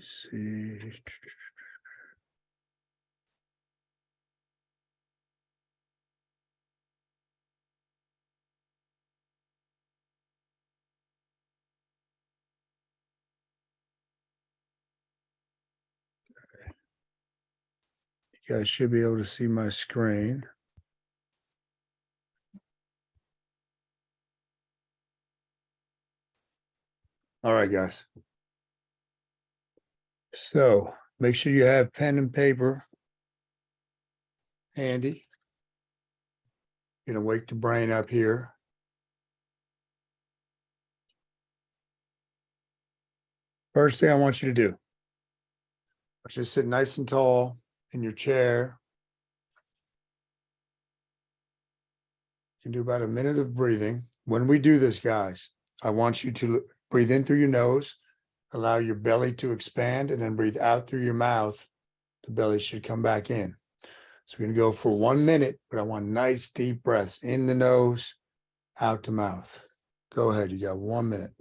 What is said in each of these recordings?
see. You guys should be able to see my screen. All right, guys. So make sure you have pen and paper handy. Gonna wake the brain up here. First thing I want you to do, I want you to sit nice and tall in your chair. You can do about a minute of breathing. When we do this, guys, I want you to breathe in through your nose, allow your belly to expand, and then breathe out through your mouth. The belly should come back in. So we're going to go for 1 minute, but I want nice deep breaths in the nose, out the mouth. Go ahead. You got 1 minute.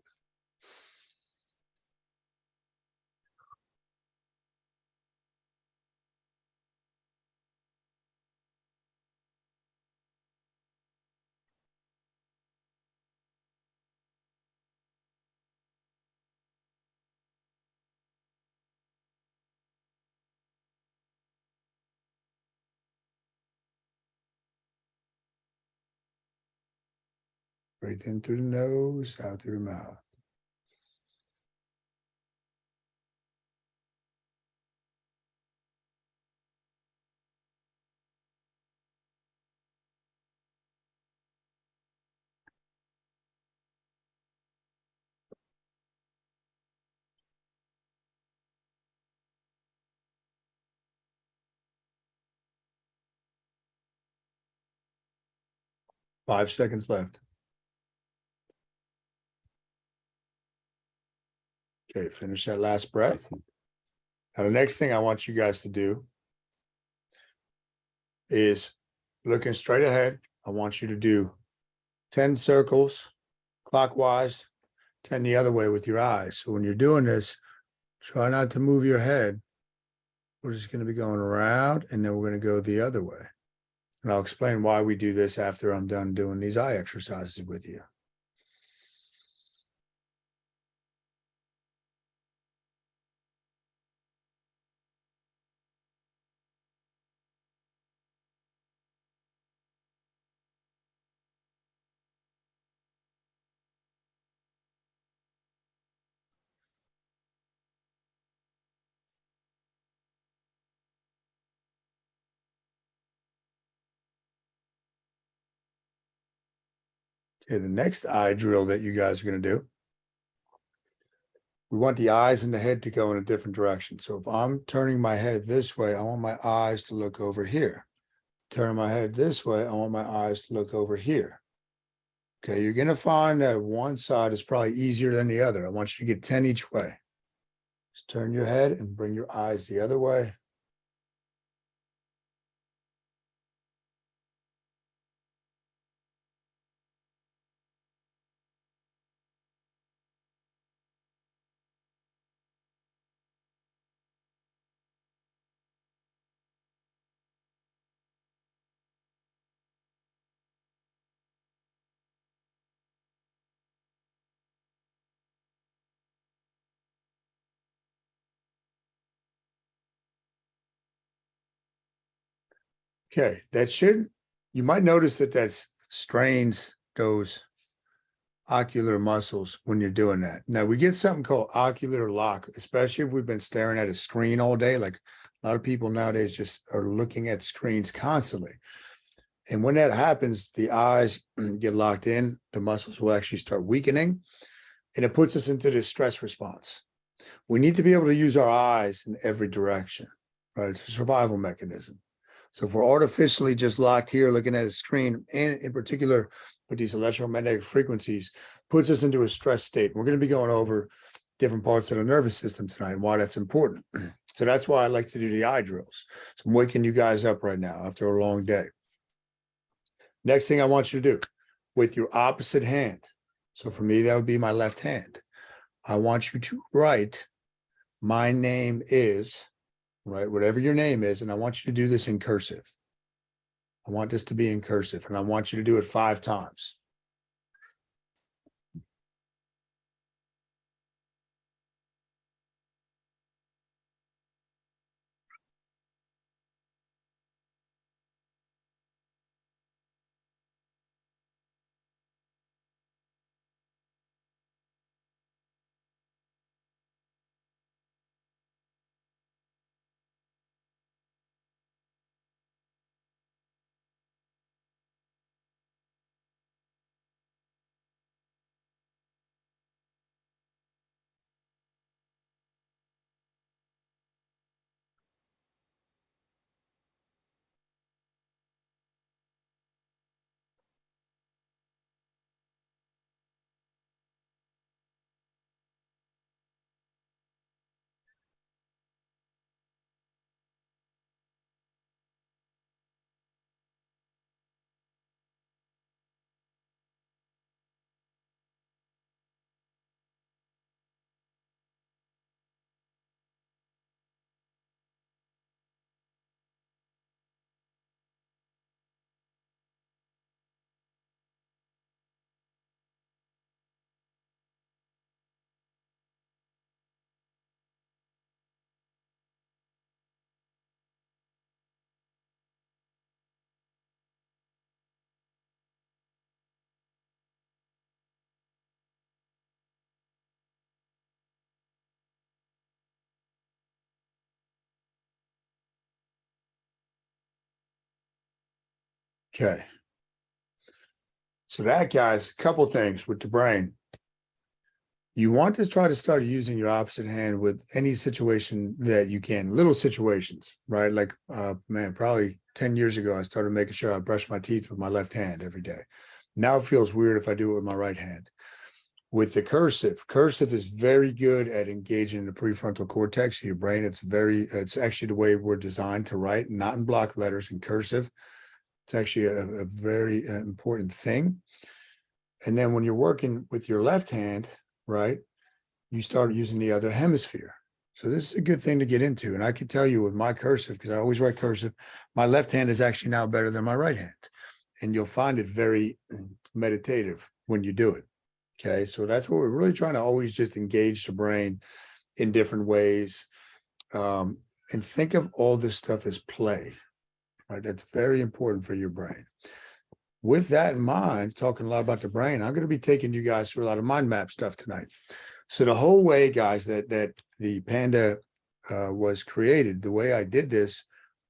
Breathe in through the nose, out through the mouth. Five seconds left. Okay, finish that last breath. Now, the next thing I want you guys to do is looking straight ahead. I want you to do 10 circles clockwise, 10 the other way with your eyes. So when you're doing this, try not to move your head. We're just going to be going around, and then we're going to go the other way. And I'll explain why we do this after I'm done doing these eye exercises with you. Okay, the next eye drill that you guys are going to do, we want the eyes and the head to go in a different direction. So if I'm turning my head this way, I want my eyes to look over here. Turn my head this way, I want my eyes to look over here. Okay, you're going to find that one side is probably easier than the other. I want you to get 10 each way. Just turn your head and bring your eyes the other way. Okay, you might notice that strains those ocular muscles when you're doing that. Now we get something called ocular lock, especially if we've been staring at a screen all day. Like a lot of people nowadays just are looking at screens constantly. And when that happens, the eyes get locked in, the muscles will actually start weakening, and it puts us into this stress response. We need to be able to use our eyes in every direction, right? It's a survival mechanism. So if we're artificially just locked here looking at a screen, and in particular with these electromagnetic frequencies, puts us into a stress state. We're going to be going over different parts of the nervous system tonight and why that's important. So that's why I like to do the eye drills. So I'm waking you guys up right now after a long day. Next thing I want you to do with your opposite hand. So for me, that would be my left hand. I want you to write my name is, right? Whatever your name is. And I want you to do this in cursive. I want this to be in cursive, and I want you to do it 5 times. Okay. So that, guys, a couple things with the brain. You want to try to start using your opposite hand with any situation that you can, little situations, right? Like, man, probably 10 years ago, I started making sure I brush my teeth with my left hand every day. Now it feels weird if I do it with my right hand. With the cursive is very good at engaging the prefrontal cortex of your brain. It's actually the way we're designed to write, not in block letters, in cursive. It's actually a very important thing. And then when you're working with your left hand, right, you start using the other hemisphere. So this is a good thing to get into. And I can tell you with my cursive, because I always write cursive, my left hand is actually now better than my right hand. And you'll find it very meditative when you do it. Okay. So that's what we're really trying to always just engage the brain in different ways. And think of all this stuff as play, right? That's very important for your brain. With that in mind, talking a lot about the brain, I'm going to be taking you guys through a lot of mind map stuff tonight. So the whole way, guys, that the Panda was created, the way I did this,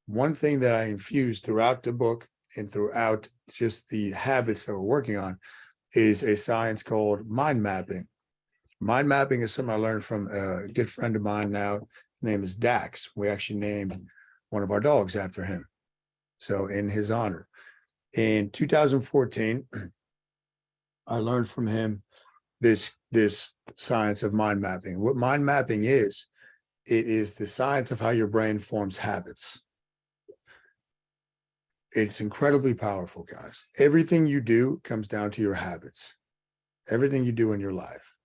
one thing that I infused throughout the book and throughout just the habits that we're working on is a science called mind mapping. Mind mapping is something I learned from a good friend of mine now. His name is Dax. We actually named one of our dogs after him. So in his honor. In 2014, I learned from him this science of mind mapping. What mind mapping is, it is the science of how your brain forms habits. It's incredibly powerful, guys. Everything you do comes down to your habits. Everything you do in your life.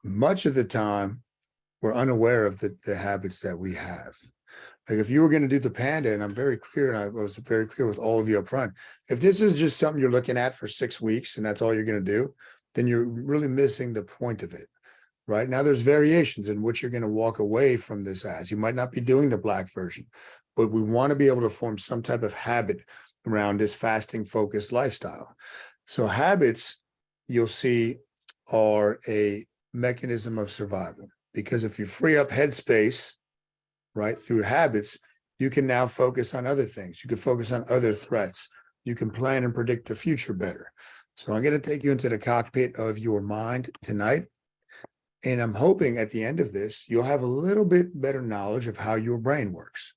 Much of the time, we're unaware of the habits that we have. Like if you were going to do the Panda, and I'm very clear, and I was very clear with all of you up front, if this is just something you're looking at for 6 weeks and that's all you're going to do, then you're really missing the point of it. Right now, there's variations in which you're going to walk away from this as. You might not be doing the black version, but we want to be able to form some type of habit around this fasting focused lifestyle. So habits, you'll see, are a mechanism of survival, because if you free up headspace, right, through habits, you can now focus on other things. You can focus on other threats. You can plan and predict the future better. So I'm going to take you into the cockpit of your mind tonight. And I'm hoping at the end of this, you'll have a little bit better knowledge of how your brain works.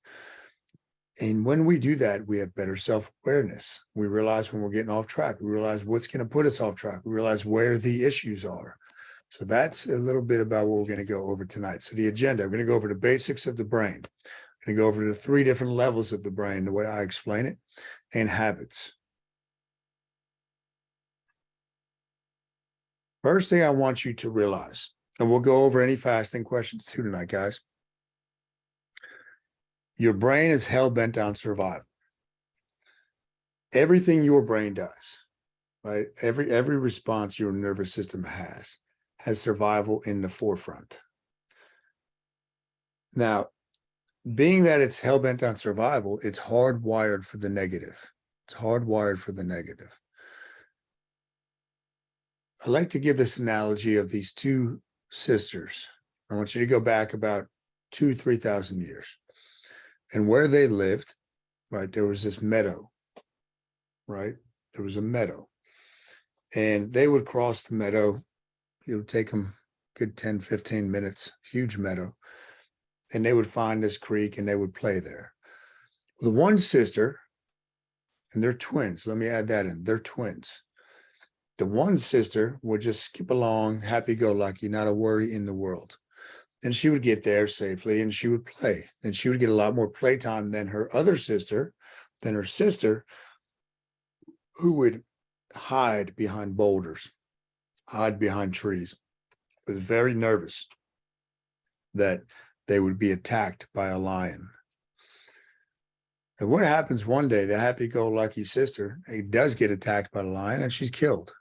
And when we do that, we have better self-awareness. We realize when we're getting off track. We realize what's going to put us off track. We realize where the issues are. So that's a little bit about what we're going to go over tonight. So the agenda, I'm going to go over the basics of the brain. I'm going to go over the 3 different levels of the brain, the way I explain it, and habits. First thing I want you to realize, And we'll go over any fasting questions too tonight, guys. Your brain is hell-bent on survival. Everything your brain does, right? Every response your nervous system has survival in the forefront. Now, being that it's hell-bent on survival, it's hardwired for the negative. It's hardwired for the negative. I like to give this analogy of these two sisters. I want you to go back about 3,000 years. And where they lived, right, there was this meadow, right? There was a meadow. And they would cross the meadow. It would take them a good 10, 15 minutes, huge meadow. And they would find this creek and they would play there. The one sister, and they're twins. Let me add that in. They're twins. The one sister would just skip along, happy-go-lucky, not a worry in the world. And she would get there safely and she would play. And she would get a lot more playtime than her sister, who would hide behind boulders, hide behind trees, was very nervous that they would be attacked by a lion. And what happens one day, the happy-go-lucky sister does get attacked by the lion and she's killed.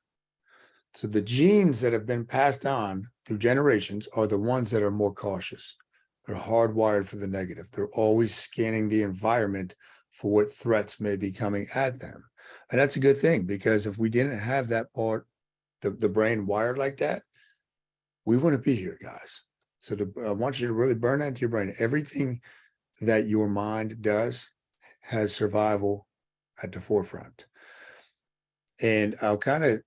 So the genes that have been passed on through generations are the ones that are more cautious. They're hardwired for the negative. They're always scanning the environment for what threats may be coming at them. And that's a good thing, because if we didn't have that part, the brain wired like that, we wouldn't be here, guys. So I want you to really burn that into your brain. Everything that your mind does has survival at the forefront. And I'll kind of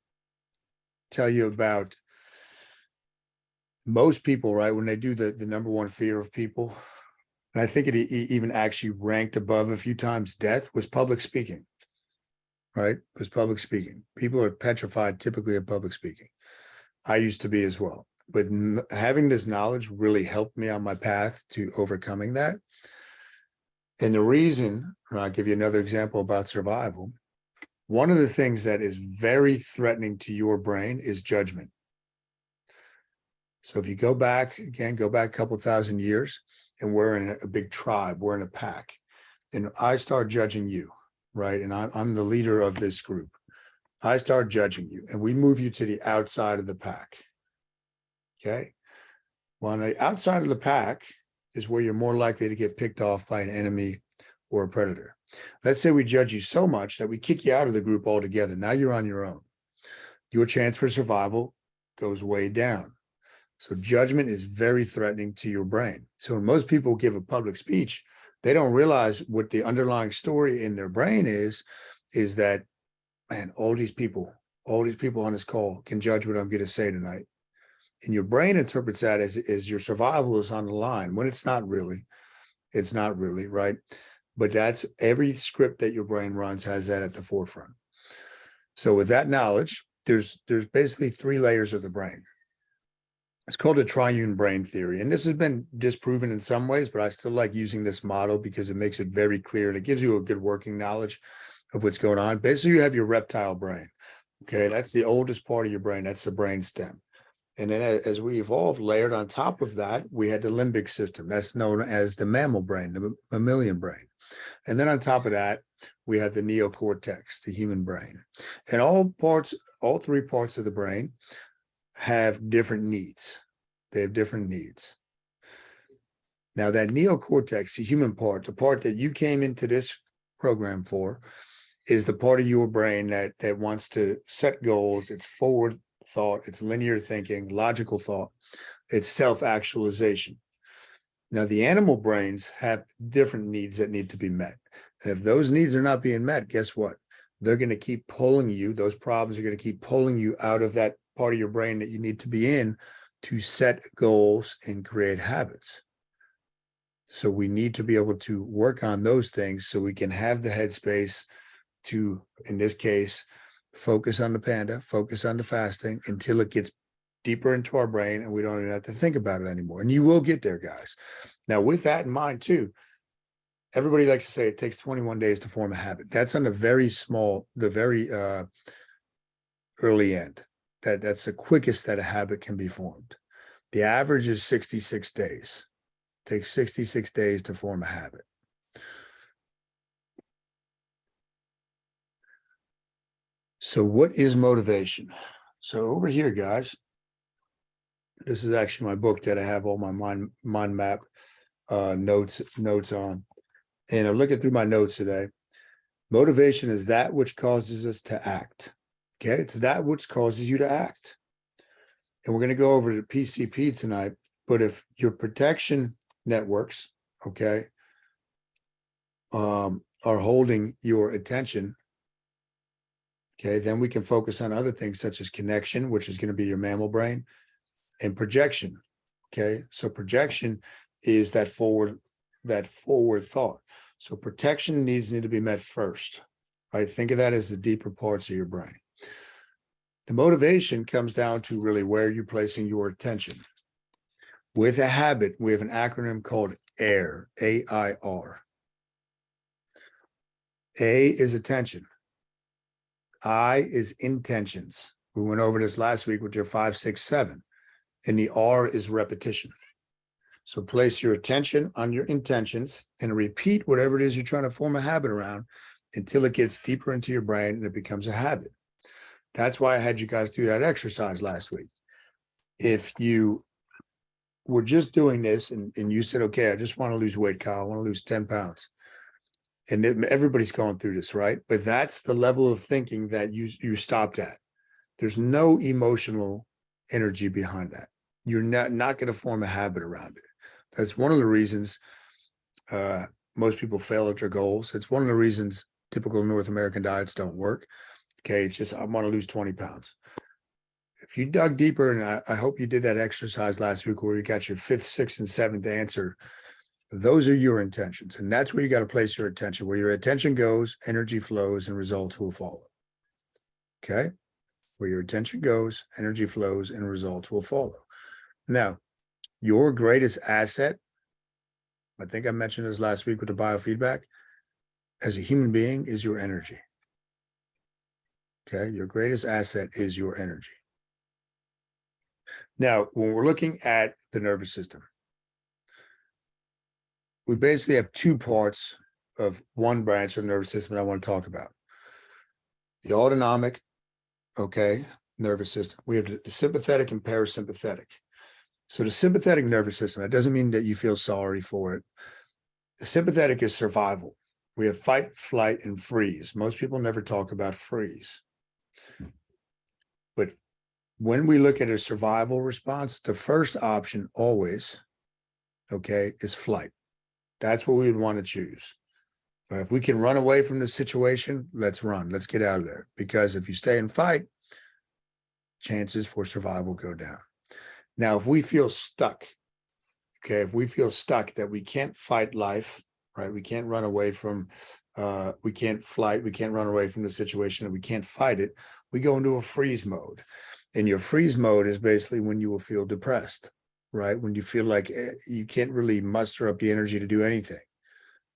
tell you about most people, right? When they do the number one fear of people, and I think it even actually ranked above a few times death, was public speaking, right? Was public speaking. People are petrified typically of public speaking. I used to be as well. But having this knowledge really helped me on my path to overcoming that. And the reason, and I'll give you another example about survival. One of the things that is very threatening to your brain is judgment. So if you go back a couple thousand years, and we're in a big tribe, we're in a pack, and I start judging you, right? And I'm the leader of this group. I start judging you, and we move you to the outside of the pack. Okay. Well, on the outside of the pack is where you're more likely to get picked off by an enemy or a predator. Let's say we judge you so much that we kick you out of the group altogether. Now you're on your own. Your chance for survival goes way down. So judgment is very threatening to your brain. So when most people give a public speech, they don't realize what the underlying story in their brain is that, man, all these people on this call can judge what I'm going to say tonight. And your brain interprets that as your survival is on the line, when it's not really, right? But that's every script that your brain runs has that at the forefront. So with that knowledge, there's basically 3 layers of the brain. It's called the triune brain theory. And this has been disproven in some ways, but I still like using this model because it makes it very clear and it gives you a good working knowledge of what's going on. Basically, you have your reptile brain. Okay, that's the oldest part of your brain. That's the brain stem. And then as we evolved, layered on top of that, we had the limbic system. That's known as the mammal brain, the mammalian brain. And then on top of that, we have the neocortex, the human brain. And all 3 parts of the brain have different needs. They have different needs. Now that neocortex, the human part, the part that you came into this program for, is the part of your brain that wants to set goals. It's forward thought, it's linear thinking, logical thought, it's self-actualization. Now, the animal brains have different needs that need to be met. And if those needs are not being met, guess what? They're going to keep pulling you. Those problems are going to keep pulling you out of that part of your brain that you need to be in to set goals and create habits. So we need to be able to work on those things so we can have the headspace to, in this case, focus on the panda, focus on the fasting until it gets deeper into our brain and we don't even have to think about it anymore. And you will get there, guys. Now, with that in mind too, everybody likes to say it takes 21 days to form a habit. That's on the very early end. That's the quickest that a habit can be formed. The average is 66 days. It takes 66 days to form a habit. So what is motivation? So over here, guys, this is actually my book that I have all my mind map notes on. And I'm looking through my notes today. Motivation is that which causes us to act. Okay, it's that which causes you to act. And we're going to go over to PCP tonight. But if your protection networks, okay, are holding your attention, okay, then we can focus on other things such as connection, which is going to be your mammal brain, and projection. Okay, so projection is that forward thought. So protection needs to be met first. Right? Think of that as the deeper parts of your brain. The motivation comes down to really where you're placing your attention. With a habit, we have an acronym called AIR, A-I-R. A is attention. I is intentions. We went over this last week with your 5, 6, 7. And the R is repetition. So place your attention on your intentions and repeat whatever it is you're trying to form a habit around until it gets deeper into your brain and it becomes a habit. That's why I had you guys do that exercise last week. If you were just doing this and you said, okay, I just want to lose weight, Kyle, I want to lose 10 pounds. And everybody's going through this, right? But that's the level of thinking that you stopped at. There's no emotional energy behind that. You're not going to form a habit around it. That's one of the reasons most people fail at their goals. It's one of the reasons typical North American diets don't work. Okay, it's just, I want to lose 20 pounds. If you dug deeper, and I hope you did that exercise last week where you got your 5th, 6th, and 7th answer, those are your intentions. And that's where you got to place your attention. Where your attention goes, energy flows, and results will follow. Okay? Where your attention goes, energy flows, and results will follow. Now, your greatest asset, I think I mentioned this last week with the biofeedback, as a human being is your energy. Okay? Your greatest asset is your energy. Now, when we're looking at the nervous system, we basically have 2 parts of one branch of the nervous system that I want to talk about. The autonomic, okay, nervous system. We have the sympathetic and parasympathetic. So the sympathetic nervous system, that doesn't mean that you feel sorry for it. The sympathetic is survival. We have fight, flight, and freeze. Most people never talk about freeze. But when we look at a survival response, the first option always, okay, is flight. That's what we would want to choose. But if we can run away from the situation, let's run. Let's get out of there. Because if you stay and fight, chances for survival go down. Now, if we feel stuck, okay, if we feel stuck that we can't fight life, right? We can't run away from, we can't flight, we can't run away from the situation, and we can't fight it, we go into a freeze mode. And your freeze mode is basically when you will feel depressed, right? When you feel like you can't really muster up the energy to do anything.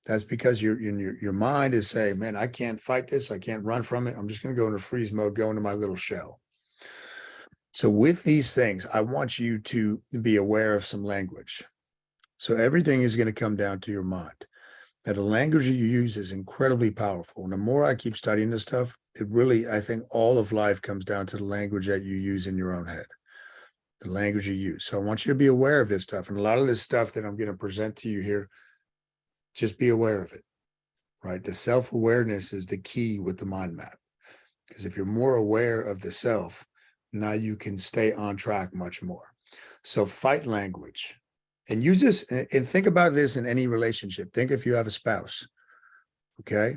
That's because your mind is saying, man, I can't fight this. I can't run from it. I'm just going to go into freeze mode, go into my little shell. So with these things, I want you to be aware of some language. So everything is going to come down to your mind. Now, the language you use is incredibly powerful. And the more I keep studying this stuff, it really, I think all of life comes down to the language that you use in your own head, the language you use. So I want you to be aware of this stuff. And a lot of this stuff that I'm going to present to you here, just be aware of it, right? The self-awareness is the key with the mind map. Because if you're more aware of the self, now you can stay on track much more. So fight language. And use this and think about this in any relationship. Think if you have a spouse, okay?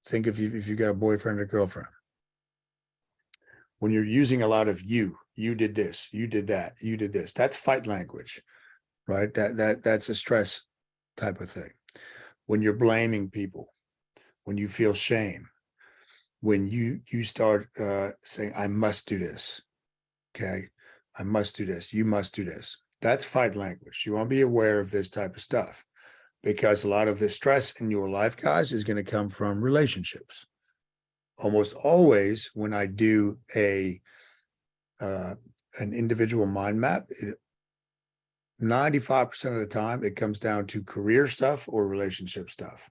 Think if you got a boyfriend or girlfriend. When you're using a lot of you did this, you did that, you did this. That's fight language, right? That's a stress type of thing. When you're blaming people, when you feel shame, when you start saying, I must do this, okay? I must do this, you must do this. That's fight language. You want to be aware of this type of stuff because a lot of the stress in your life, guys, is going to come from relationships. Almost always when I do an individual mind map, 95% of the time, it comes down to career stuff or relationship stuff,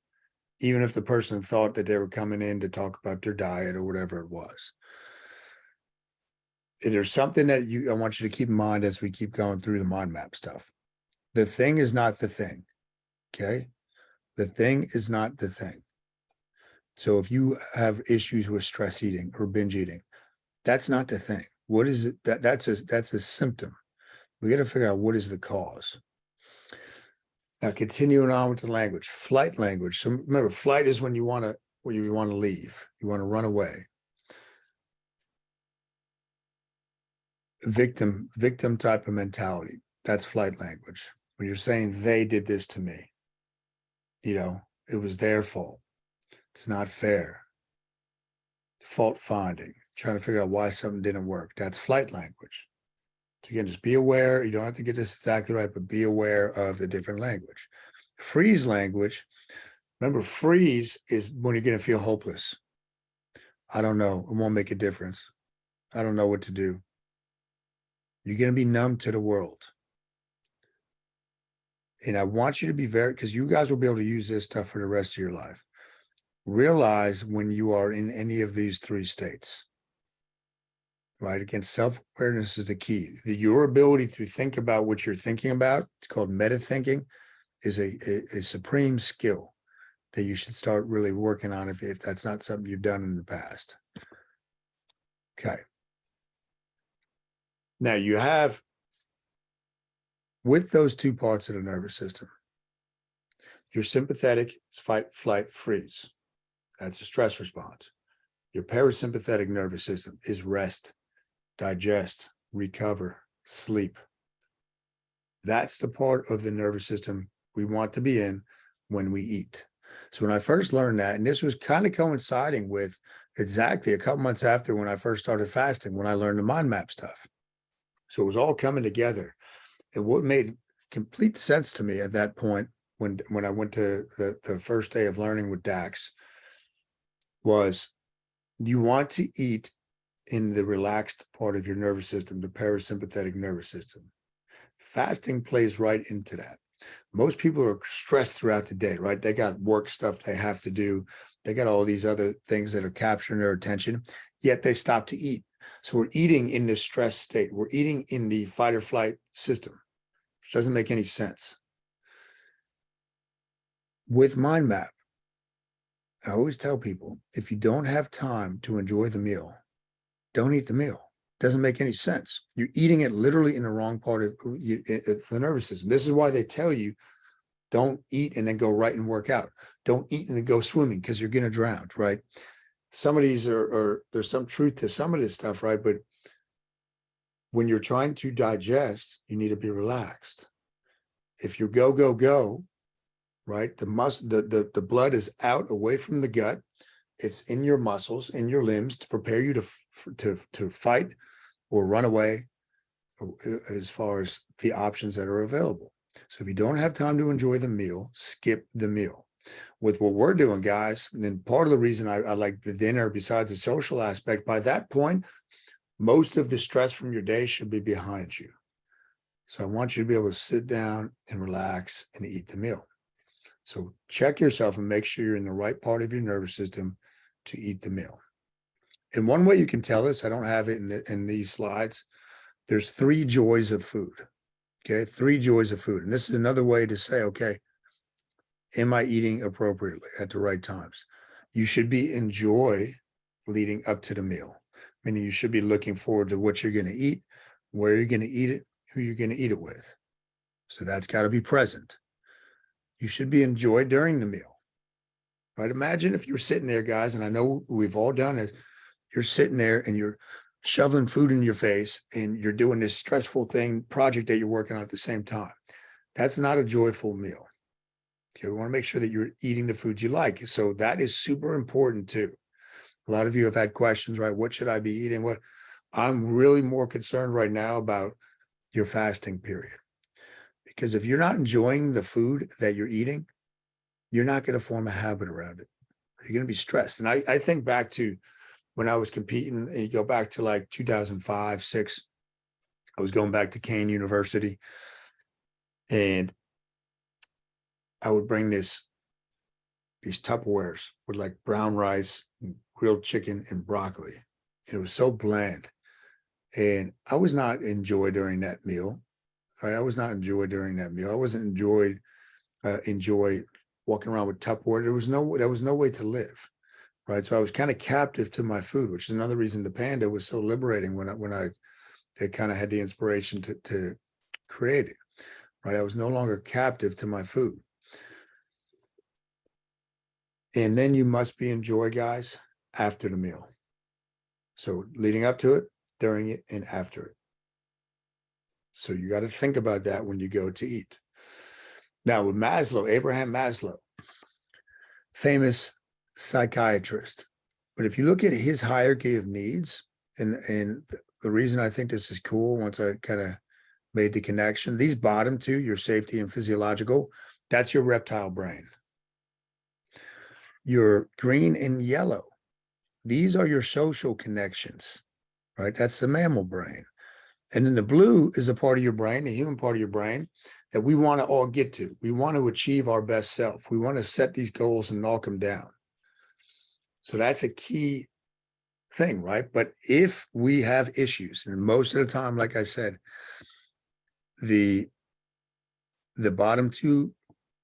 even if the person thought that they were coming in to talk about their diet or whatever it was. There's something that I want you to keep in mind as we keep going through the mind map stuff. The thing is not the thing. Okay. The thing is not the thing. So if you have issues with stress eating or binge eating, that's not the thing. What is it? That's a symptom. We got to figure out what is the cause. Now, continuing on with the language, flight language. So remember, flight is when you want to leave, you want to run away. Victim type of mentality. That's flight language. When you're saying they did this to me, it was their fault. It's not fair. Fault finding, trying to figure out why something didn't work. That's flight language. So again, just be aware. You don't have to get this exactly right, but be aware of the different language. Freeze language. Remember, freeze is when you're going to feel hopeless. I don't know. It won't make a difference. I don't know what to do. You're going to be numb to the world. And I want you to be because you guys will be able to use this stuff for the rest of your life. Realize when you are in any of these three states. Right? Again, self-awareness is the key. Your ability to think about what you're thinking about, it's called meta thinking, is a supreme skill that you should start really working on if that's not something you've done in the past. Okay. Now you have, with those two parts of the nervous system, your sympathetic is fight, flight, freeze. That's a stress response. Your parasympathetic nervous system is rest, digest, recover, sleep. That's the part of the nervous system we want to be in when we eat. So when I first learned that, and this was kind of coinciding with exactly a couple months after when I first started fasting, when I learned the mind map stuff. So it was all coming together. And what made complete sense to me at that point, when I went to the first day of learning with Dax, was you want to eat in the relaxed part of your nervous system, the parasympathetic nervous system. Fasting plays right into that. Most people are stressed throughout the day, right? They got work stuff they have to do. They got all these other things that are capturing their attention, yet they stop to eat. So we're eating in this stress state. We're eating in the fight or flight system, which doesn't make any sense. With mind map, I always tell people, if you don't have time to enjoy the meal, don't eat the meal. Doesn't make any sense. You're eating it literally in the wrong part of the nervous system. This is why they tell you, don't eat and then go right and work out. Don't eat and then go swimming because you're going to drown, right? Some of these there's some truth to some of this stuff, right? But when you're trying to digest, you need to be relaxed. If you go, right? The blood is out away from the gut. It's in your muscles, in your limbs to prepare you to fight or run away as far as the options that are available. So if you don't have time to enjoy the meal, skip the meal. With what we're doing, guys, and then part of the reason I like the dinner, besides the social aspect, by that point, most of the stress from your day should be behind you. So I want you to be able to sit down and relax and eat the meal. So check yourself and make sure you're in the right part of your nervous system to eat the meal. And one way you can tell this, I don't have it in these slides, there's 3 joys of food. Okay, 3 joys of food. And this is another way to say, okay, am I eating appropriately at the right times? You should be enjoy leading up to the meal, meaning you should be looking forward to what you're going to eat, where you're going to eat it, who you're going to eat it with. So that's got to be present. You should be enjoyed during the meal, right? Imagine if you're sitting there, guys, and I know we've all done it. You're sitting there and you're shoveling food in your face and you're doing this stressful project that you're working on at the same time. That's not a joyful meal. Okay, we want to make sure that you're eating the foods you like. So that is super important too. A lot of you have had questions, right? What should I be eating? What I'm really more concerned right now about your fasting period. Because if you're not enjoying the food that you're eating, you're not going to form a habit around it. You're going to be stressed. And I think back to when I was competing, and you go back to like 2005, 6, I was going back to Kane University. And I would bring these Tupperwares with like brown rice, and grilled chicken, and broccoli. And it was so bland. And I was not enjoyed during that meal. Right. I was not enjoyed during that meal. I wasn't enjoy walking around with Tupperware. There was no way to live. Right. So I was kind of captive to my food, which is another reason the Panda was so liberating when I kind of had the inspiration to create it. Right. I was no longer captive to my food. And then you must be enjoy, guys, after the meal. So leading up to it, during it, and after it. So you got to think about that when you go to eat. Now with Maslow, Abraham Maslow, famous psychiatrist. But if you look at his hierarchy of needs, and the reason I think this is cool, once I kind of made the connection, these bottom two, your safety and physiological, that's your reptile brain. Your green and yellow, these are your social connections, right? That's the mammal brain. And then the blue is a part of your brain, the human part of your brain, that we want to all get to. We want to achieve our best self. We want to set these goals and knock them down. So that's a key thing, right? But if we have issues, and most of the time, like I said, the bottom two,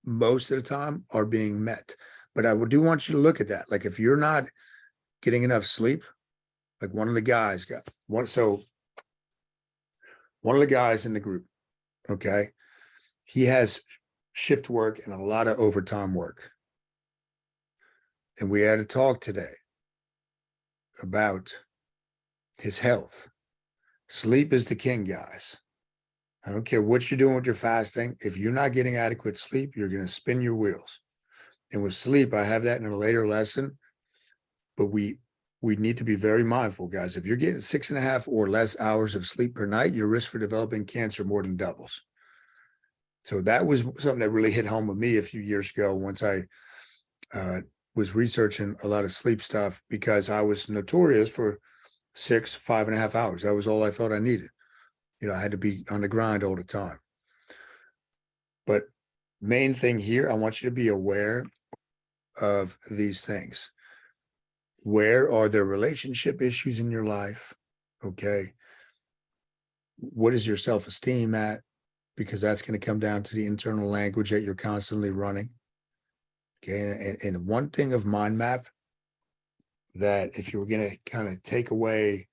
most of the time, are being met. But I do want you to look at that. Like if you're not getting enough sleep, like one of the guys got one. So one of the guys in the group, okay, he has shift work and a lot of overtime work. And we had a talk today about his health. Sleep is the king, guys. I don't care what you're doing with your fasting. If you're not getting adequate sleep, you're going to spin your wheels. And with sleep, I have that in a later lesson, but we need to be very mindful, guys. If you're getting 6.5 or less hours of sleep per night, your risk for developing cancer more than doubles. So that was something that really hit home with me a few years ago once I was researching a lot of sleep stuff, because I was notorious for 5.5 hours. That was all I thought I needed. You know, I had to be on the grind all the time. But main thing here, I want you to be aware of these things. Where are there relationship issues in your life? Okay. What is your self-esteem at? Because that's going to come down to the internal language that you're constantly running. Okay. And one thing of mind map, that if you were going to kind of take away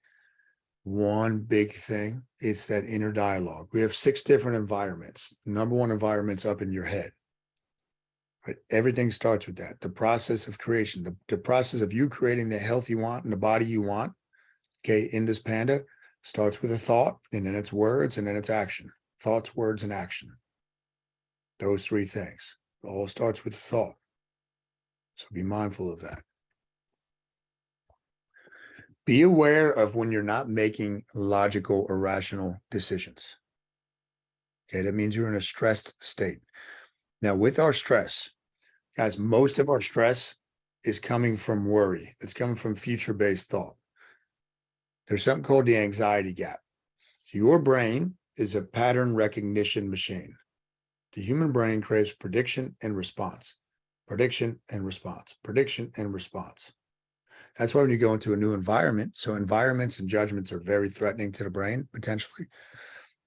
one big thing, it's that inner dialogue. We have 6 different environments. Number one environment's up in your head. Right? Everything starts with that. The process of creation, the process of you creating the health you want and the body you want, okay, in this Panda, starts with a thought, and then it's words, and then it's action. Thoughts, words, and action. Those 3 things. It all starts with thought. So be mindful of that. Be aware of when you're not making logical or rational decisions. Okay, that means you're in a stressed state. Now, with our stress, guys, most of our stress is coming from worry. It's coming from future-based thought. There's something called the anxiety gap. So your brain is a pattern recognition machine. The human brain craves prediction and response, prediction and response, prediction and response. That's why when you go into a new environment, so environments and judgments are very threatening to the brain, potentially.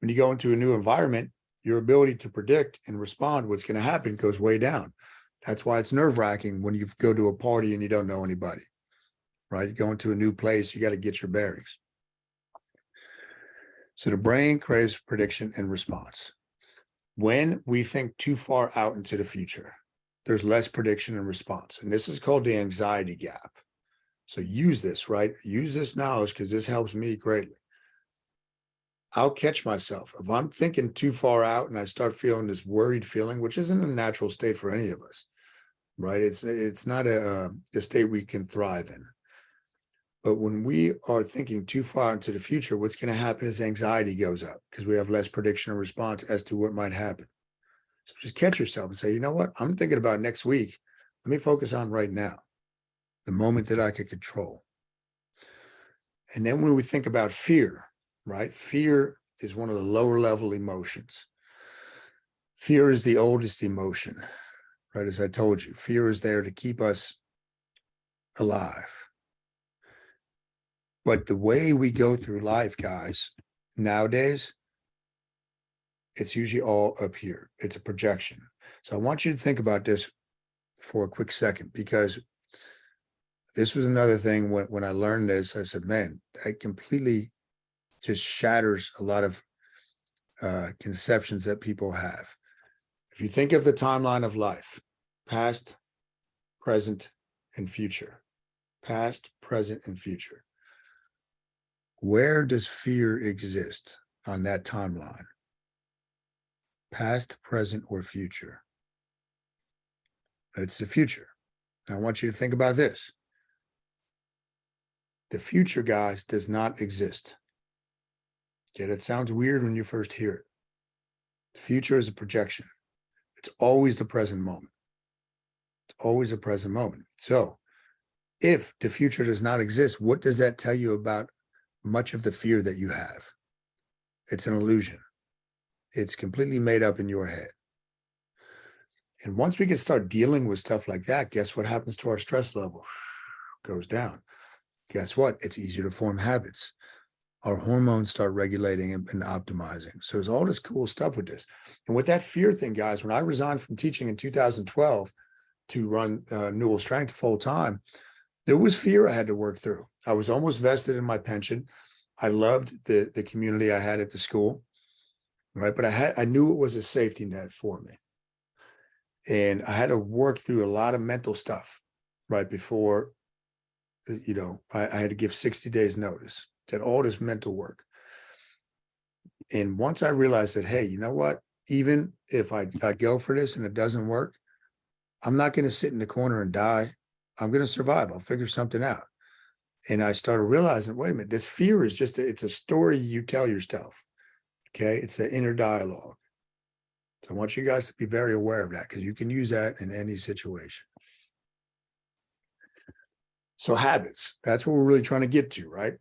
When you go into a new environment, your ability to predict and respond what's going to happen goes way down. That's why it's nerve-wracking when you go to a party and you don't know anybody, right? You go into a new place, you got to get your bearings. So the brain craves prediction and response. When we think too far out into the future, there's less prediction and response. And this is called the anxiety gap. So use this, right? Use this knowledge, because this helps me greatly. I'll catch myself. If I'm thinking too far out and I start feeling this worried feeling, which isn't a natural state for any of us, right? It's not a state we can thrive in. But when we are thinking too far into the future, what's going to happen is anxiety goes up, because we have less prediction or response as to what might happen. So just catch yourself and say, you know what? I'm thinking about next week. Let me focus on right now, the moment that I could control. And then when we think about fear, right? Fear is one of the lower level emotions. Fear is the oldest emotion, right? As I told you, fear is there to keep us alive. But the way we go through life, guys, nowadays, it's usually all up here. It's a projection. So I want you to think about this for a quick second, because this was another thing when I learned this, I said, man, that completely just shatters a lot of conceptions that people have. If you think of the timeline of life, past, present, and future, past, present, and future, where does fear exist on that timeline? Past, present, or future? It's the future. Now, I want you to think about this. The future, guys, does not exist. Okay, that sounds weird when you first hear it. The future is a projection. It's always the present moment. It's always a present moment. So if the future does not exist, what does that tell you about much of the fear that you have? It's an illusion. It's completely made up in your head. And once we can start dealing with stuff like that, guess what happens to our stress level? Goes down. Guess what? It's easier to form habits. Our hormones start regulating and optimizing. So there's all this cool stuff with this. And with that fear thing, guys, when I resigned from teaching in 2012 to run Newell Strength full time, there was fear I had to work through. I was almost vested in my pension. I loved the community I had at the school, right? But I knew it was a safety net for me. And I had to work through a lot of mental stuff right before, I had to give 60 days notice. Did all this mental work. And once I realized that, hey, you know what? Even if I go for this and it doesn't work, I'm not going to sit in the corner and die. I'm going to survive. I'll figure something out. And I started realizing, wait a minute, this fear is just, it's a story you tell yourself. Okay. It's an inner dialogue. So I want you guys to be very aware of that, because you can use that in any situation. So habits, that's what we're really trying to get to, right?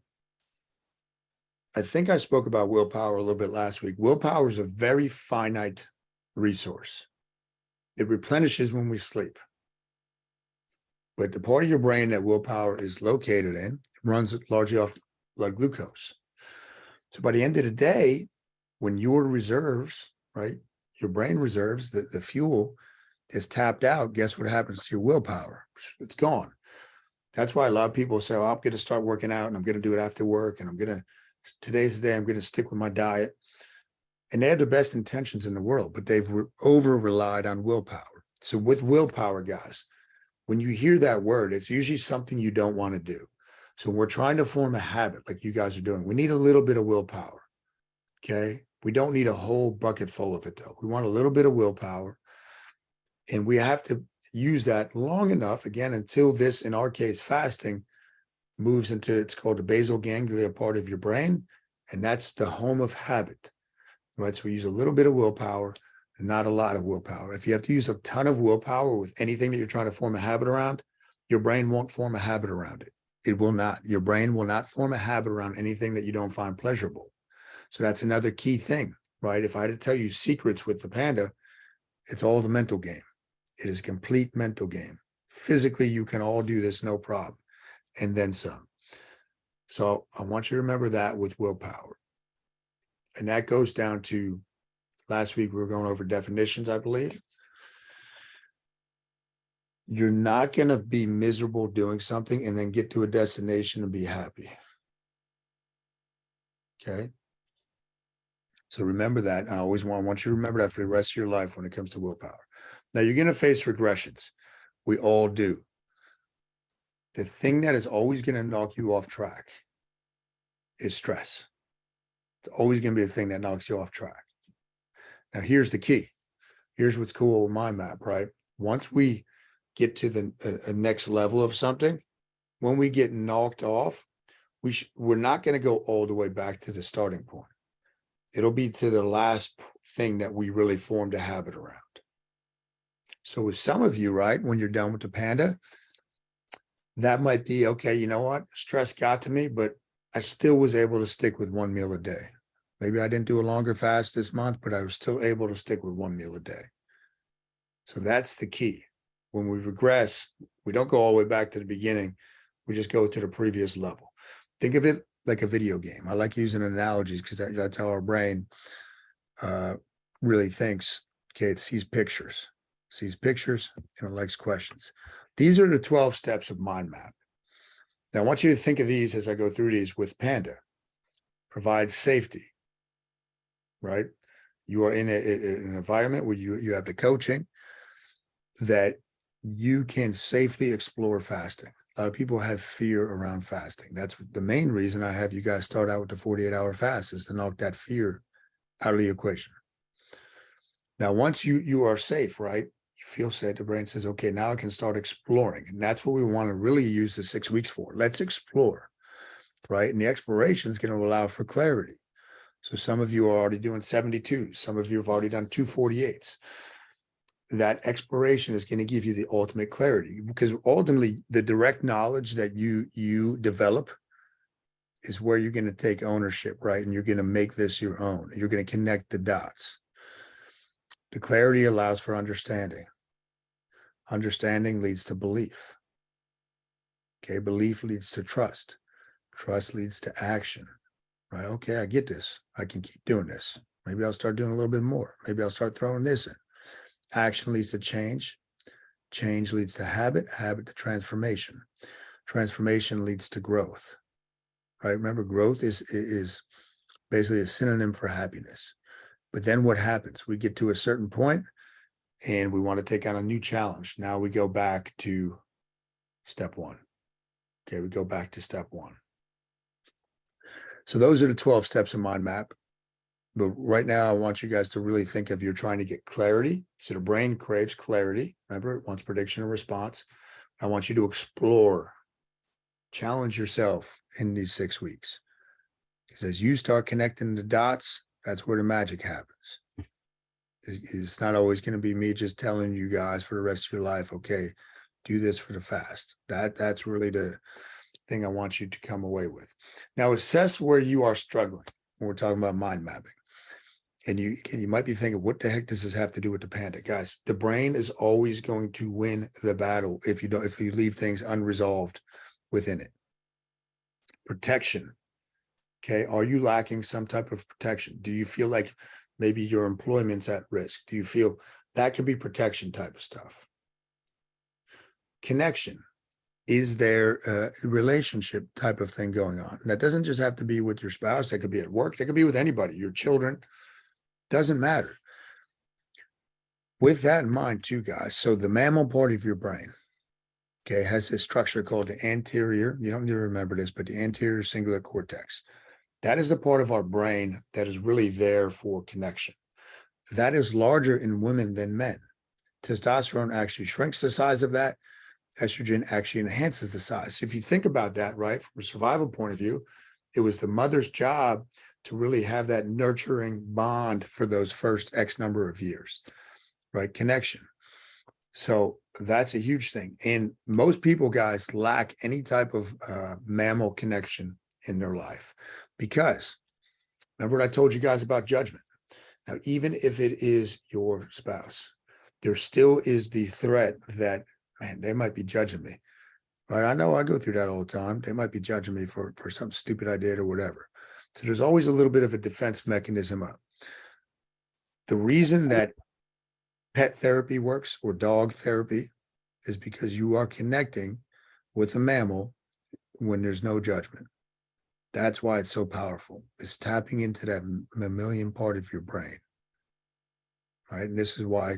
I think I spoke about willpower a little bit last week. Willpower is a very finite resource. It replenishes when we sleep. But the part of your brain that willpower is located in runs largely off blood glucose. So by the end of the day, when your reserves, right, your brain reserves, the fuel is tapped out, guess what happens to your willpower? It's gone. That's why a lot of people say, oh, I'm going to start working out and I'm going to do it after work. And today's the day I'm going to stick with my diet. And they have the best intentions in the world, but they've over relied on willpower. So with willpower, guys, when you hear that word, it's usually something you don't want to do. So we're trying to form a habit like you guys are doing. We need a little bit of willpower. Okay. We don't need a whole bucket full of it, though. We want a little bit of willpower. And we have to use that long enough, again, until this, in our case, fasting, moves into, it's called the basal ganglia part of your brain. And that's the home of habit. Right. So we use a little bit of willpower, not a lot of willpower. If you have to use a ton of willpower with anything that you're trying to form a habit around, your brain won't form a habit around it. It will not. Your brain will not form a habit around anything that you don't find pleasurable. So that's another key thing, right? If I had to tell you secrets with the Panda, it's all the mental game. It is a complete mental game. Physically, you can all do this, no problem. And then some. So I want you to remember that with willpower. And that goes down to, last week we were going over definitions, I believe. You're not going to be miserable doing something and then get to a destination and be happy. Okay. So remember that. I want you to remember that for the rest of your life when it comes to willpower. Now you're going to face regressions. We all do. The thing that is always going to knock you off track is stress. It's always going to be the thing that knocks you off track. Now here's the key. Here's what's cool with my map, right? Once we get to the next level of something, when we get knocked off, we're not going to go all the way back to the starting point. It'll be to the last thing that we really formed a habit around. So with some of you, right, when you're done with the Panda, that might be, okay, you know what? Stress got to me, but I still was able to stick with one meal a day. Maybe I didn't do a longer fast this month, but I was still able to stick with one meal a day. So that's the key. When we regress, we don't go all the way back to the beginning. We just go to the previous level. Think of it like a video game. I like using analogies because that's how our brain really thinks. Okay, it sees pictures, and it likes questions. These are the 12 steps of mind map. Now, I want you to think of these as I go through these with Panda. Provides safety, right? You are in an environment where you have the coaching that you can safely explore fasting. A lot of people have fear around fasting. That's the main reason I have you guys start out with the 48-hour fast, is to knock that fear out of the equation. Now, once you are safe, right? You feel safe, the brain says, okay, now I can start exploring. And that's what we want to really use the 6 weeks for. Let's explore, right? And the exploration is going to allow for clarity. So some of you are already doing 72. Some of you have already done 248s. That exploration is going to give you the ultimate clarity, because ultimately the direct knowledge that you develop is where you're going to take ownership, right? And you're going to make this your own. You're going to connect the dots. The clarity allows for understanding. Understanding leads to belief. Okay, belief leads to trust. Trust leads to action, right? Okay, I get this. I can keep doing this. Maybe I'll start doing a little bit more. Maybe I'll start throwing this in. Action leads to change. Change leads to habit. Habit to transformation. Transformation leads to growth, right? Remember, growth is basically a synonym for happiness. But then what happens? We get to a certain point and we want to take on a new challenge. Now we go back to step one. Okay, we go back to step one. So those are the 12 steps of mind map. But right now, I want you guys to really think of, you're trying to get clarity. So the brain craves clarity. Remember, it wants prediction and response. I want you to explore, challenge yourself in these 6 weeks. Because as you start connecting the dots, that's where the magic happens. It's not always going to be me just telling you guys for the rest of your life, okay, do this for the fast. That's really the thing I want you to come away with. Now, assess where you are struggling when we're talking about mind mapping. And you might be thinking, what the heck does this have to do with the Panda? Guys, the brain is always going to win the battle if you leave things unresolved within it. Protection. Okay, are you lacking some type of protection? Do you feel like maybe your employment's at risk? Do you feel that could be protection type of stuff? Connection. Is there a relationship type of thing going on? And that doesn't just have to be with your spouse. That could be at work. That could be with anybody, your children. Doesn't matter. With that in mind too, guys, so the mammal part of your brain, okay, has a structure called the anterior, you don't need to remember this, but the anterior cingulate cortex. That is the part of our brain that is really there for connection. That is larger in women than men. Testosterone actually shrinks the size of that. Estrogen actually enhances the size. So if you think about that, right, from a survival point of view, it was the mother's job to really have that nurturing bond for those first X number of years, right? Connection. So that's a huge thing. And most people, guys, lack any type of mammal connection in their life, because remember what I told you guys about judgment. Now, even if it is your spouse, there still is the threat that, man, they might be judging me. Right? I know I go through that all the time. They might be judging me for some stupid I did or whatever. So there's always a little bit of a defense mechanism up. The reason that pet therapy works, or dog therapy, is because you are connecting with a mammal when there's no judgment. That's why it's so powerful. It's tapping into that mammalian part of your brain, right? And this is why,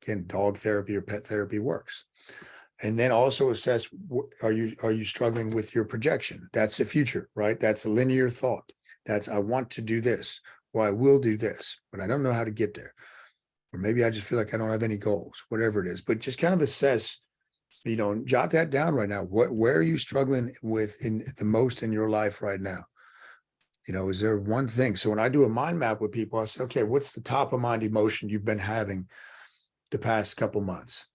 again, dog therapy or pet therapy works. And then also assess, are you struggling with your projection? That's the future, right? That's a linear thought. That's, I want to do this, or I will do this, but I don't know how to get there. Or maybe I just feel like I don't have any goals, whatever it is. But just kind of assess, jot that down right now. Where are you struggling with in the most in your life right now? Is there one thing? So when I do a mind map with people, I say, okay, what's the top of mind emotion you've been having the past couple months?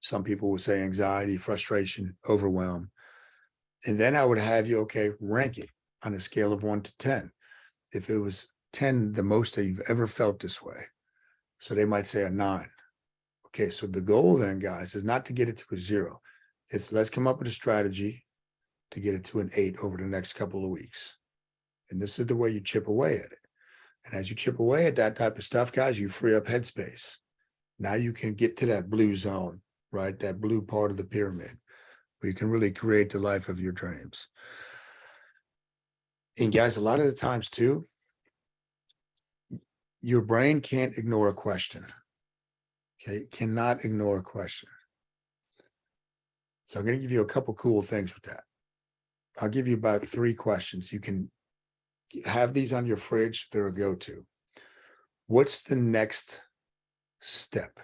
Some people will say anxiety, frustration, overwhelm. And then I would have you, okay, rank it on a scale of 1 to 10. if it was 10, the most that you've ever felt this way. So they might say a 9. Okay, so the goal then, guys, is not to get it to a 0. It's let's come up with a strategy to get it to an 8 over the next couple of weeks. And this is the way you chip away at it. And as you chip away at that type of stuff, guys, you free up headspace. Now you can get to that blue zone, right? That blue part of the pyramid where you can really create the life of your dreams. And guys, a lot of the times too, your brain can't ignore a question. Okay, it cannot ignore a question. So I'm going to give you a couple cool things with that. I'll give you about 3 questions. You can have these on your fridge. They're a go-to. What's the next step?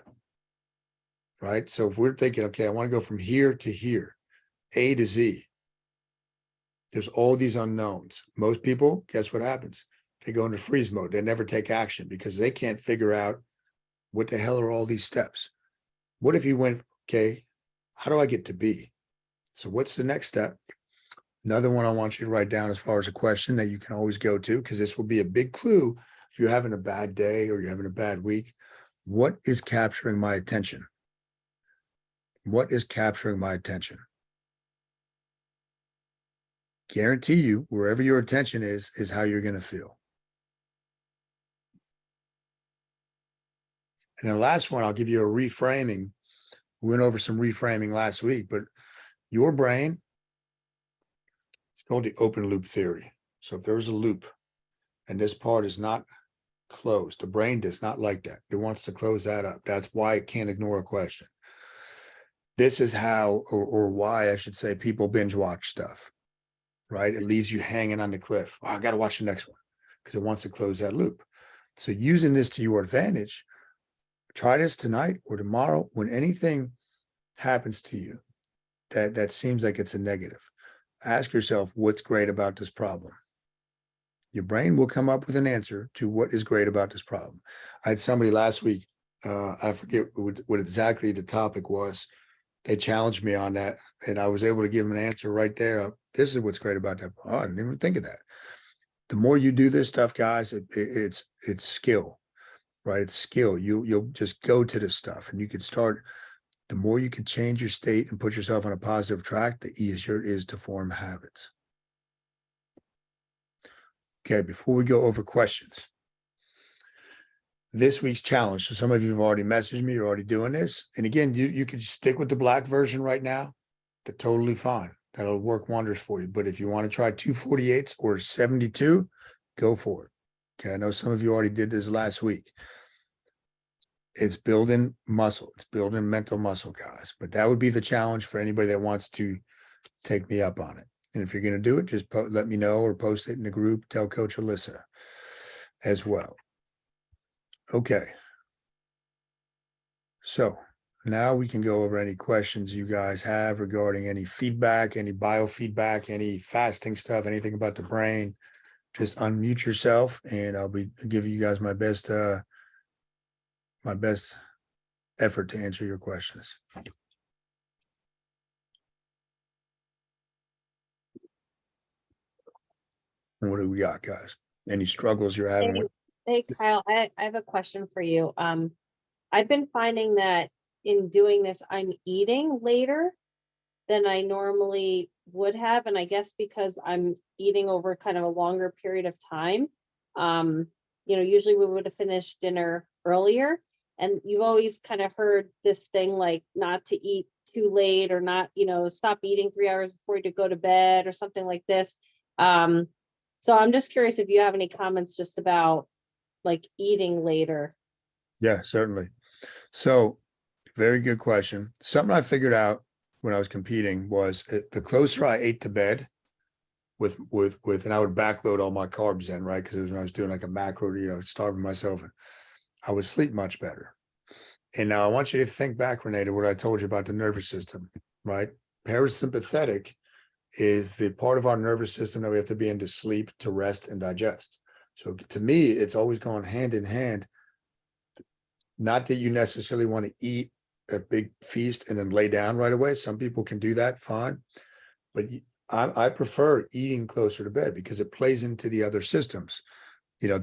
Right? So if we're thinking, okay, I want to go from here to here, A to Z, there's all these unknowns. Most people, guess what happens? They go into freeze mode. They never take action because they can't figure out what the hell are all these steps. What if you went, okay, how do I get to B? So what's the next step? Another one I want you to write down as far as a question that you can always go to, because this will be a big clue if you're having a bad day or you're having a bad week. What is capturing my attention? What is capturing my attention? Guarantee you, wherever your attention is how you're going to feel. And the last one, I'll give you a reframing. We went over some reframing last week, but your brain, it's called the open loop theory. So if there's a loop and this part is not closed, the brain does not like that. It wants to close that up. That's why it can't ignore a question. This is how, or why I should say, people binge watch stuff, right? It leaves you hanging on the cliff. Oh, I got to watch the next one because it wants to close that loop. So using this to your advantage, try this tonight or tomorrow when anything happens to you that seems like it's a negative. Ask yourself, what's great about this problem? Your brain will come up with an answer to what is great about this problem. I had somebody last week, I forget what exactly the topic was. They challenged me on that, and I was able to give them an answer right there. This is what's great about that. Oh, I didn't even think of that. The more you do this stuff, guys, it's skill, right? It's skill. You'll just go to this stuff, and you can start. The more you can change your state and put yourself on a positive track, the easier it is to form habits. Okay, before we go over questions, this week's challenge. So some of you have already messaged me, you're already doing this. And again, you can stick with the black version right now. That's totally fine. That'll work wonders for you. But if you want to try 248s or 72, go for it. Okay, I know some of you already did this last week. It's building muscle. It's building mental muscle, guys. But that would be the challenge for anybody that wants to take me up on it. And if you're going to do it, just let me know or post it in the group. Tell Coach Alyssa as well. Okay. So now we can go over any questions you guys have regarding any feedback, any biofeedback, any fasting stuff, anything about the brain. Just unmute yourself and I'll be giving you guys my best effort to answer your questions. What do we got, guys? Any struggles you're having with? Hey, Kyle, I have a question for you. I've been finding that in doing this, I'm eating later than I normally would have. And I guess because I'm eating over kind of a longer period of time, usually we would have finished dinner earlier. And you've always kind of heard this thing like not to eat too late or not, stop eating 3 hours before you go to bed or something like this. So I'm just curious if you have any comments just about like eating later. Yeah, certainly. So very good question. Something I figured out when I was competing was the closer I ate to bed with, and I would backload all my carbs in, right? Because it was when I was doing like a macro, starving myself, and I would sleep much better. And now I want you to think back, Renee, to what I told you about the nervous system, right? Parasympathetic is the part of our nervous system that we have to be in to sleep, to rest, and digest. So to me, it's always gone hand in hand. Not that you necessarily want to eat a big feast and then lay down right away. Some people can do that, fine. But I prefer eating closer to bed because it plays into the other systems. you know,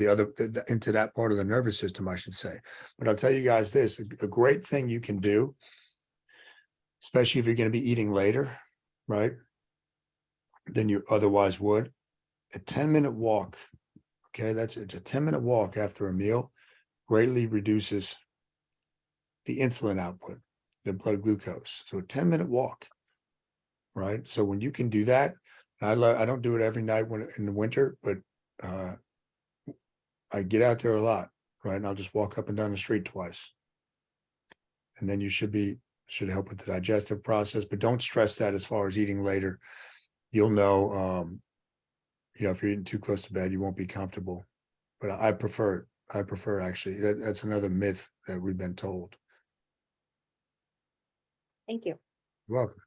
into that part of the nervous system, I should say. But I'll tell you guys this, a great thing you can do, especially if you're going to be eating later, right, than you otherwise would, a 10-minute walk. Okay, it's a 10-minute walk after a meal greatly reduces the insulin output, the blood glucose. So a 10-minute walk, right? So when you can do that, I don't do it every night when in the winter, but I get out there a lot, right? And I'll just walk up and down the street twice. And then you should help with the digestive process, but don't stress that as far as eating later. You'll know, you know, if you're eating too close to bed, you won't be comfortable. But I prefer it. I prefer actually. That's another myth that we've been told. Thank you. You're welcome.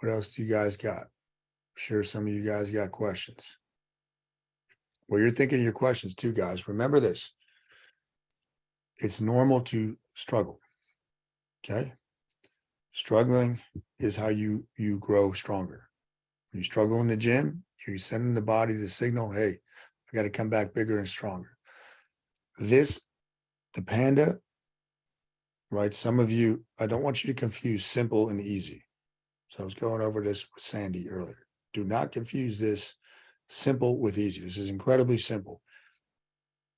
What else do you guys got? I'm sure some of you guys got questions. Well, you're thinking of your questions too, guys. Remember this. It's normal to struggle. Okay. Struggling is how you grow stronger. When you struggle in the gym, you're sending the body the signal, hey, I got to come back bigger and stronger. The Panda, right? Some of you, I don't want you to confuse simple and easy. So I was going over this with Sandy earlier. Do not confuse this simple with easy. This is incredibly simple.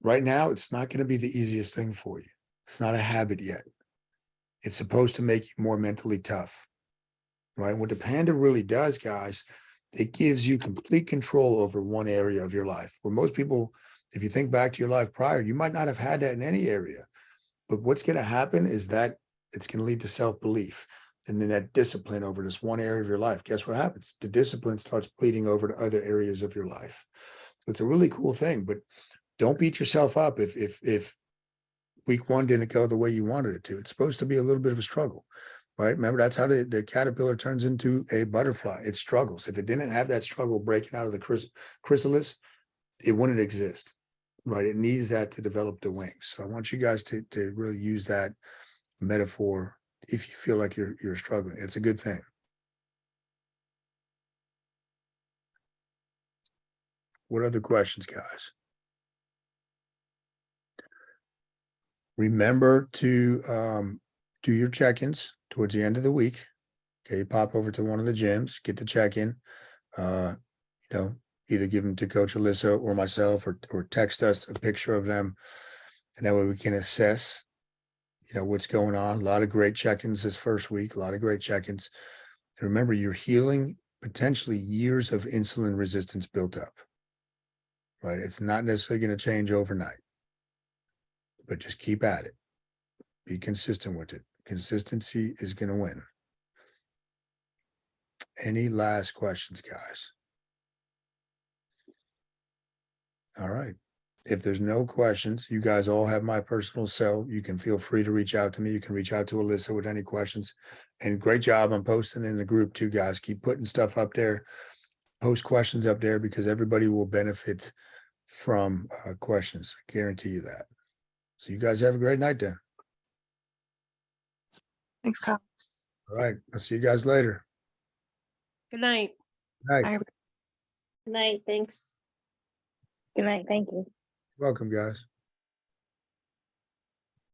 Right now, it's not going to be the easiest thing for you. It's not a habit yet. It's supposed to make you more mentally tough, right? What the Panda really does, guys, it gives you complete control over one area of your life. Where most people, if you think back to your life prior, you might not have had that in any area. But what's going to happen is that it's going to lead to self-belief and then that discipline over this one area of your life. Guess what happens? The discipline starts bleeding over to other areas of your life. So it's a really cool thing, but don't beat yourself up if week one didn't go the way you wanted it to. It's supposed to be a little bit of a struggle, right? Remember, that's how the caterpillar turns into a butterfly. It struggles. If it didn't have that struggle breaking out of the chrysalis, it wouldn't exist, right? It needs that to develop the wings. So I want you guys to really use that metaphor if you feel like you're struggling. It's a good thing. What other questions, guys? Remember to do your check-ins towards the end of the week. Okay, pop over to one of the gyms, get the check-in. You know, either give them to Coach Alyssa or myself, or text us a picture of them, and that way we can assess, you know, what's going on. A lot of great check-ins this first week, a lot of great check-ins. And remember, you're healing potentially years of insulin resistance built up, right? It's not necessarily going to change overnight, but just keep at it. Be consistent with it. Consistency is going to win. Any last questions, guys? All right. If there's no questions, you guys all have my personal cell. You can feel free to reach out to me. You can reach out to Alyssa with any questions. And great job on posting in the group too, guys. Keep putting stuff up there. Post questions up there because everybody will benefit from questions. I guarantee you that. So you guys have a great night then. Thanks, Kyle. All right. I'll see you guys later. Good night. Night. Bye. Good night. Thanks. Good night. Thank you. Welcome, guys.